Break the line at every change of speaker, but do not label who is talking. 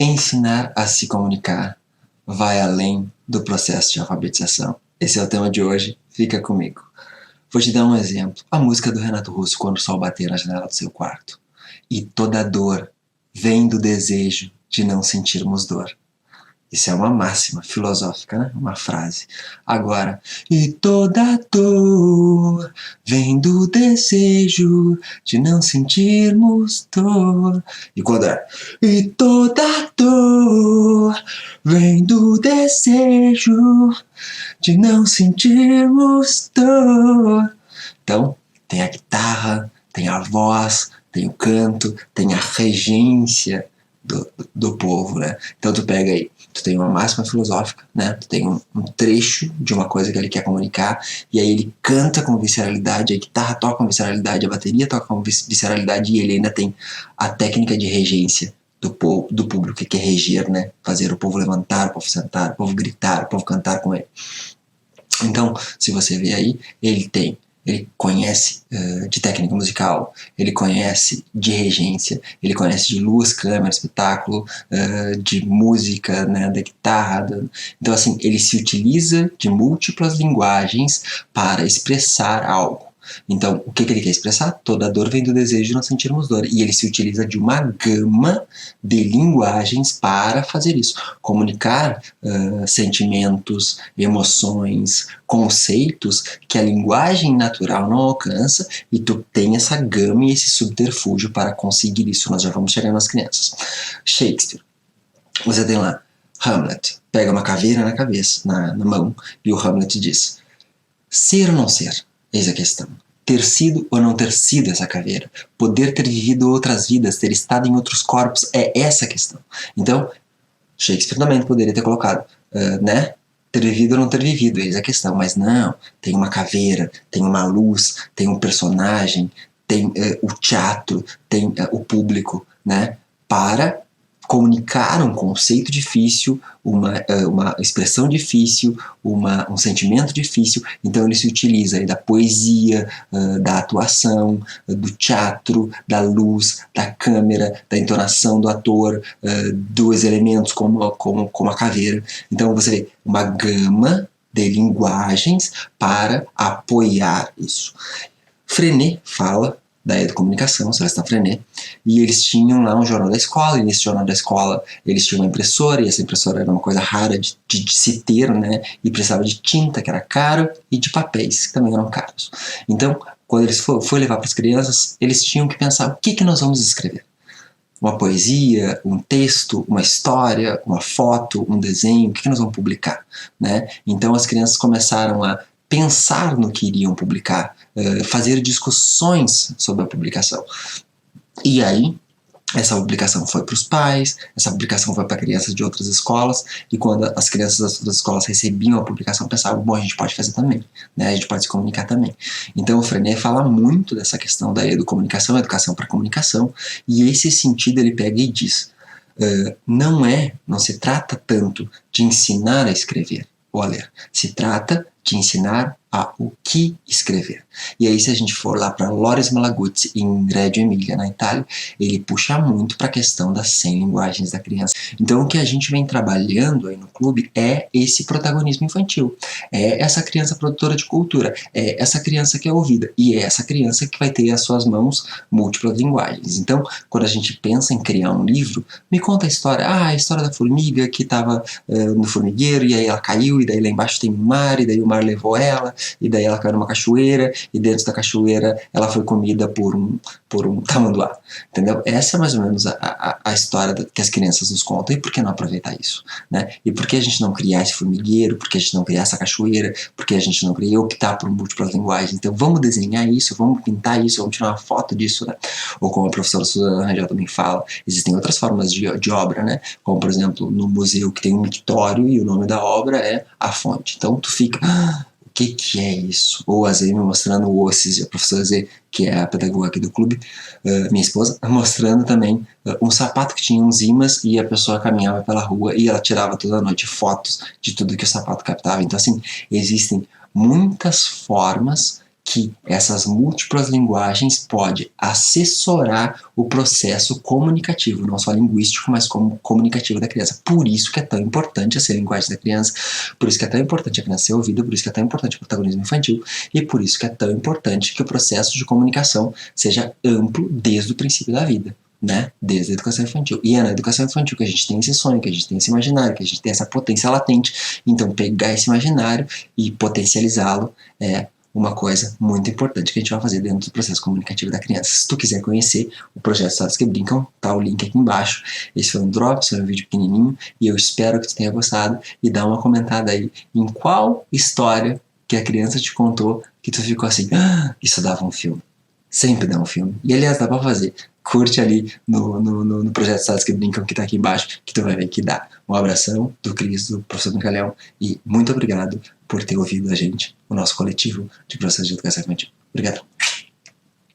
Ensinar a se comunicar vai além do processo de alfabetização. Esse é o tema de hoje, fica comigo. Vou te dar um exemplo. A música do Renato Russo, Quando o Sol Bater na Janela do Seu Quarto. E toda dor vem do desejo de não sentirmos dor. Isso é uma máxima filosófica, né? Uma frase. Agora, e toda dor vem do desejo de não sentirmos dor. E quando é? E toda dor vem do desejo de não sentirmos dor. Então, tem a guitarra, tem a voz, tem o canto, tem a regência do povo, né? Então tu pega aí, tu tem uma máxima filosófica, né? Tu tem um trecho de uma coisa que ele quer comunicar, e aí ele canta com visceralidade, a guitarra toca com visceralidade, a bateria toca com visceralidade, e ele ainda tem a técnica de regência do público, que é reger, né? Fazer o povo levantar, o povo sentar, o povo gritar, o povo cantar com ele. Então, se você vê aí, ele conhece de técnica musical, ele conhece de regência, ele conhece de luz, câmera, espetáculo, de música, né, da guitarra. Então, assim, ele se utiliza de múltiplas linguagens para expressar algo. Então, o que ele quer expressar? Toda dor vem do desejo de não sentirmos dor. E ele se utiliza de uma gama de linguagens para fazer isso. Comunicar sentimentos, emoções, conceitos que a linguagem natural não alcança, e tu tem essa gama e esse subterfúgio para conseguir isso. Nós já vamos chegar nas crianças. Shakespeare. Você tem lá Hamlet. Pega uma caveira na cabeça, na mão, e o Hamlet diz: ser ou não ser? Eis a questão. Ter sido ou não ter sido essa caveira. Poder ter vivido outras vidas, ter estado em outros corpos, é essa a questão. Então, Shakespeare também poderia ter colocado, né? Ter vivido ou não ter vivido, eis a questão. Mas não, tem uma caveira, tem uma luz, tem um personagem, tem o teatro, tem o público, né? Para comunicar um conceito difícil, uma expressão difícil, um sentimento difícil. Então ele se utiliza aí da poesia, da atuação, do teatro, da luz, da câmera, da entonação do ator, dos elementos como a caveira. Então você vê uma gama de linguagens para apoiar isso. Frenet fala da educomunicação, Celestin Frenet, e eles tinham lá um jornal da escola, e nesse jornal da escola eles tinham uma impressora, e essa impressora era uma coisa rara de se ter, né, e precisava de tinta, que era caro, e de papéis, que também eram caros. Então, quando eles foram levar para as crianças, eles tinham que pensar: o que nós vamos escrever? Uma poesia, um texto, uma história, uma foto, um desenho, o que nós vamos publicar, né? Então as crianças começaram a pensar no que iriam publicar, fazer discussões sobre a publicação. E aí, essa publicação foi para os pais, essa publicação foi para crianças de outras escolas, e quando as crianças das outras escolas recebiam a publicação, pensavam: bom, a gente pode fazer também, né? A gente pode se comunicar também. Então o Frenet fala muito dessa questão da educomunicação, educação para comunicação, e esse sentido ele pega e diz: não se trata tanto de ensinar a escrever ou a ler, se trata de ensinar a o que escrever. E aí, se a gente for lá para Loris Malaguzzi, em Reggio Emilia, na Itália, ele puxa muito para a questão das 100 linguagens da criança. Então, o que a gente vem trabalhando aí no clube é esse protagonismo infantil, é essa criança produtora de cultura, é essa criança que é ouvida, e é essa criança que vai ter às suas mãos múltiplas linguagens. Então, quando a gente pensa em criar um livro, me conta a história da formiga que estava no formigueiro, e aí ela caiu, e daí lá embaixo tem um mar, e daí o mar levou ela, e daí ela caiu numa cachoeira, e dentro da cachoeira ela foi comida por um tamanduá, entendeu? Essa é mais ou menos a história que as crianças nos contam. E por que não aproveitar isso, né? E por que a gente não criar esse formigueiro, por que a gente não criar essa cachoeira, por que a gente não criar optar por múltiplas linguagens? Então vamos desenhar isso, vamos pintar isso, vamos tirar uma foto disso, né? Ou como a professora Suzana Rangel também fala, existem outras formas de obra, né? Como por exemplo no museu, que tem um mictório e o nome da obra é A Fonte. Então tu fica: o que é isso? Ou a Zé me mostrando o Ossis, a professora Zé, que é a pedagoga aqui do clube, minha esposa, mostrando também um sapato que tinha uns ímãs, e a pessoa caminhava pela rua e ela tirava toda noite fotos de tudo que o sapato captava. Então assim, existem muitas formas que essas múltiplas linguagens pode assessorar o processo comunicativo, não só linguístico, mas como comunicativo da criança. Por isso que é tão importante essa linguagem da criança, por isso que é tão importante a criança ser ouvida, por isso que é tão importante o protagonismo infantil, e por isso que é tão importante que o processo de comunicação seja amplo desde o princípio da vida, né? Desde a educação infantil. E é na educação infantil que a gente tem esse sonho, que a gente tem esse imaginário, que a gente tem essa potência latente. Então, pegar esse imaginário e potencializá-lo é uma coisa muito importante que a gente vai fazer dentro do processo comunicativo da criança. Se tu quiser conhecer o projeto Histórias que Brincam, tá o link aqui embaixo. Esse foi um Drops, foi um vídeo pequenininho, e eu espero que tu tenha gostado, e dá uma comentada aí em qual história que a criança te contou que tu ficou assim, isso dava um filme. Sempre dá um filme. E aliás, dá pra fazer. Curte ali no projeto Histórias que Brincam, que tá aqui embaixo, que tu vai ver que dá. Um abração do Cris, do professor Micael, e muito obrigado por ter ouvido a gente, o nosso coletivo de professores de educação infantil. Obrigado.